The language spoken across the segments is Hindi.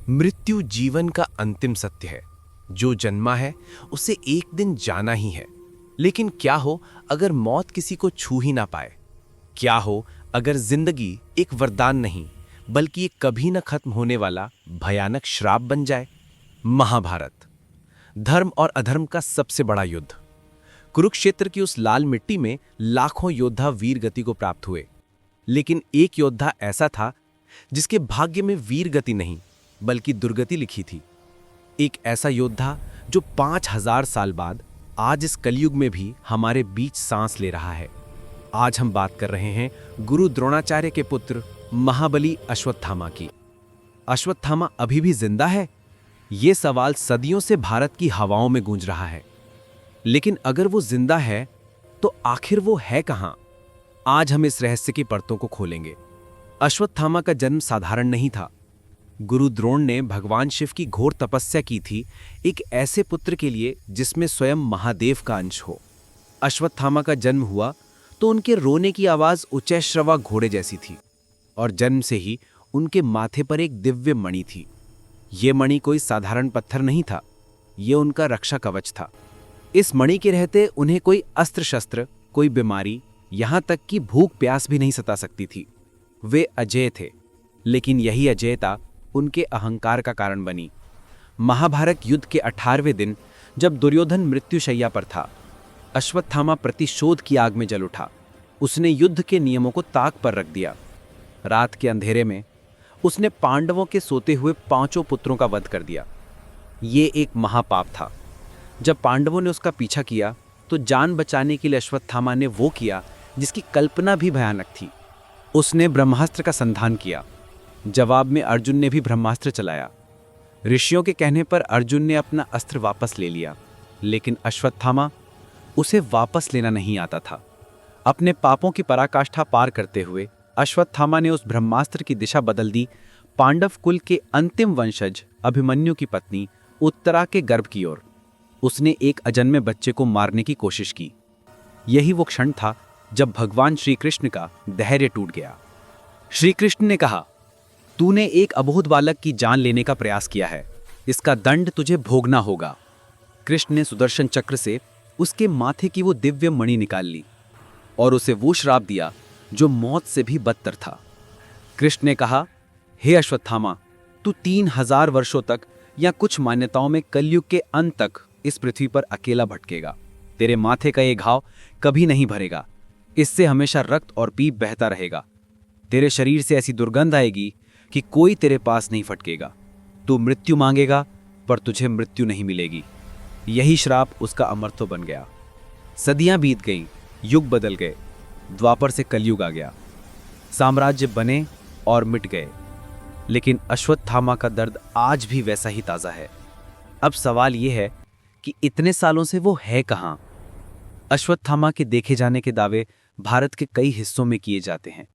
मृत्यु जीवन का अंतिम सत्य है। जो जन्मा है उसे एक दिन जाना ही है। लेकिन क्या हो अगर मौत किसी को छू ही ना पाए? क्या हो अगर जिंदगी एक वरदान नहीं बल्कि एक कभी न खत्म होने वाला भयानक श्राप बन जाए? महाभारत, धर्म और अधर्म का सबसे बड़ा युद्ध। कुरुक्षेत्र की उस लाल मिट्टी में लाखों योद्धा वीर गति को प्राप्त हुए, लेकिन एक योद्धा ऐसा था जिसके भाग्य में वीर गति नहीं बल्कि दुर्गति लिखी थी। एक ऐसा योद्धा जो 5000 साल बाद आज इस कलयुग में भी हमारे बीच सांस ले रहा है। आज हम बात कर रहे हैं गुरु द्रोणाचार्य के पुत्र महाबली अश्वत्थामा की। अश्वत्थामा अभी भी जिंदा है? ये सवाल सदियों से भारत की हवाओं में गूंज रहा है। लेकिन अगर वो जिंदा है तो आखिर वो है कहां? आज हम इस रहस्य की परतों को खोलेंगे। अश्वत्थामा का जन्म साधारण नहीं था। गुरु द्रोण ने भगवान शिव की घोर तपस्या की थी एक ऐसे पुत्र के लिए जिसमें स्वयं महादेव का अंश हो। अश्वत्थामा का जन्म हुआ तो उनके रोने की आवाज उच्चैश्रवा घोड़े जैसी थी, और जन्म से ही उनके माथे पर एक दिव्य मणि थी। ये मणि कोई साधारण पत्थर नहीं था, ये उनका रक्षा कवच था। इस मणि के रहते उन्हें कोई अस्त्र शस्त्र, कोई बीमारी, यहां तक कि भूख प्यास भी नहीं सता सकती थी। वे अजेय थे, लेकिन यही अजेयता उनके अहंकार का कारण बनी। महाभारत युद्ध के 18वें दिन जब दुर्योधन मृत्युशैया पर था, अश्वत्थामा प्रतिशोध की आग में जल उठा। उसने युद्ध के नियमों को ताक पर रख दिया। रात के अंधेरे में उसने पांडवों के सोते हुए 5 पुत्रों का वध कर दिया। ये एक महापाप था। जब पांडवों ने उसका पीछा किया तो जान बचाने के लिए अश्वत्थामा ने वो किया जिसकी कल्पना भी भयानक थी। उसने ब्रह्मास्त्र का संधान किया। जवाब में अर्जुन ने भी ब्रह्मास्त्र चलाया। ऋषियों के कहने पर अर्जुन ने अपना अस्त्र वापस ले लिया, लेकिन अश्वत्थामा, उसे वापस लेना नहीं आता था। अपने पापों की पराकाष्ठा पार करते हुए अश्वत्थामा ने उस ब्रह्मास्त्र की दिशा बदल दी पांडव कुल के अंतिम वंशज अभिमन्यु की पत्नी उत्तरा के गर्भ की ओर। उसने एक अजन्मे बच्चे को मारने की कोशिश की। यही वो क्षण था जब भगवान श्री कृष्ण का धैर्य टूट गया। श्री कृष्ण ने कहा, तूने एक अबोध बालक की जान लेने का प्रयास किया है, इसका दंड तुझे भोगना होगा। कृष्ण ने सुदर्शन चक्र से उसके माथे की वो दिव्य मणि निकाल ली और उसे वो श्राप दिया जो मौत से भी बदतर था। कृष्ण ने कहा, हे अश्वत्थामा, तू 3000 वर्षों तक या कुछ मान्यताओं में कलयुग के अंत तक इस पृथ्वी पर अकेला भटकेगा। तेरे माथे का ये घाव कभी नहीं भरेगा, इससे हमेशा रक्त और पीप बहता रहेगा। तेरे शरीर से ऐसी दुर्गंध आएगी कि कोई तेरे पास नहीं फटकेगा। तू मृत्यु मांगेगा पर तुझे मृत्यु नहीं मिलेगी। यही श्राप उसका अमरत्व बन गया। सदियां बीत गईं, युग बदल गए, द्वापर से कलयुग आ गया। साम्राज्य बने और मिट गए, लेकिन अश्वत्थामा का दर्द आज भी वैसा ही ताजा है। अब सवाल यह है कि इतने सालों से वो है कहां? अश्वत्थामा के देखे जाने के दावे भारत के कई हिस्सों में किए जाते हैं,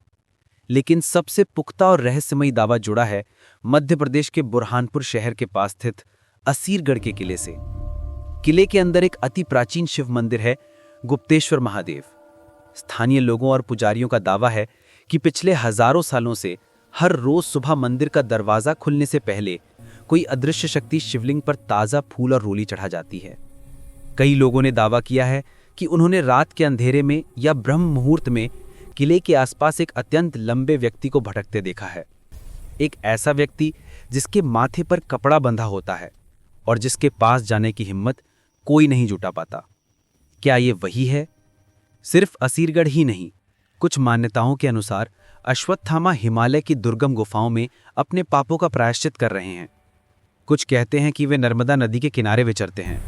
लेकिन सबसे पुख्ता और रहस्यमयी दावा जुड़ा है मध्य प्रदेश के बुरहानपुर शहर के पास स्थित असीरगढ़ के किले से। किले के अंदर एक अति प्राचीन शिव मंदिर है, गुप्तेश्वर महादेव। स्थानीय लोगों और पुजारियों का दावा है कि पिछले हजारों सालों से हर रोज सुबह मंदिर का दरवाजा खुलने से पहले कोई अदृश्य शक्ति शिवलिंग पर ताजा फूल और रोली चढ़ा जाती है। कई लोगों ने दावा किया है कि उन्होंने रात के अंधेरे में या ब्रह्म मुहूर्त में किले के आसपास एक अत्यंत लंबे व्यक्ति को भटकते देखा है। एक ऐसा व्यक्ति जिसके माथे पर कपड़ा बंधा होता है और जिसके पास जाने की हिम्मत कोई नहीं जुटा पाता। क्या ये वही है? सिर्फ असीरगढ़ ही नहीं, कुछ मान्यताओं के अनुसार अश्वत्थामा हिमालय की दुर्गम गुफाओं में अपने पापों का प्रायश्चित कर रहे हैं। कुछ कहते हैं कि वे नर्मदा नदी के किनारे विचरते हैं,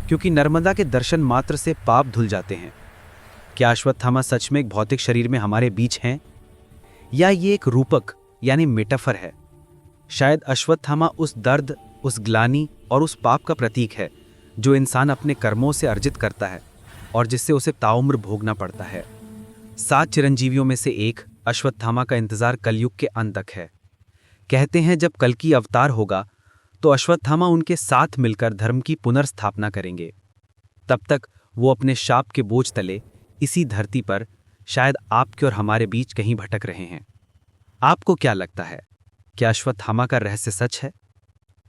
क्योंकि नर्मदा के दर्शन मात्र से पाप धुल जाते हैं। क्या अश्वत्थामा सच में एक भौतिक शरीर में हमारे बीच हैं, या ये एक रूपक यानी मेटाफर है? शायद अश्वत्थामा उस दर्द, उस ग्लानि और उस पाप का प्रतीक है जो इंसान अपने कर्मों से अर्जित करता है और जिससे उसे ताउम्र भोगना पड़ता है। 7 चिरंजीवियों में से एक अश्वत्थामा का इंतजार कलयुग के अंत तक है। कहते हैं जब कल्कि अवतार होगा तो अश्वत्थामा उनके साथ मिलकर धर्म की पुनर्स्थापना करेंगे। तब तक वो अपने शाप के बोझ तले इसी धरती पर शायद आपके और हमारे बीच कहीं भटक रहे हैं। आपको क्या लगता है, क्या अश्वत्थामा का रहस्य सच है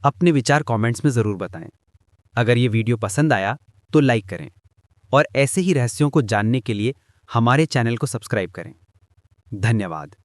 अपने विचार कमेंट्स में ज़रूर बताएं। अगर ये वीडियो पसंद आया तो लाइक करें और ऐसे ही रहस्यों को जानने के लिए हमारे चैनल को सब्सक्राइब करें। धन्यवाद।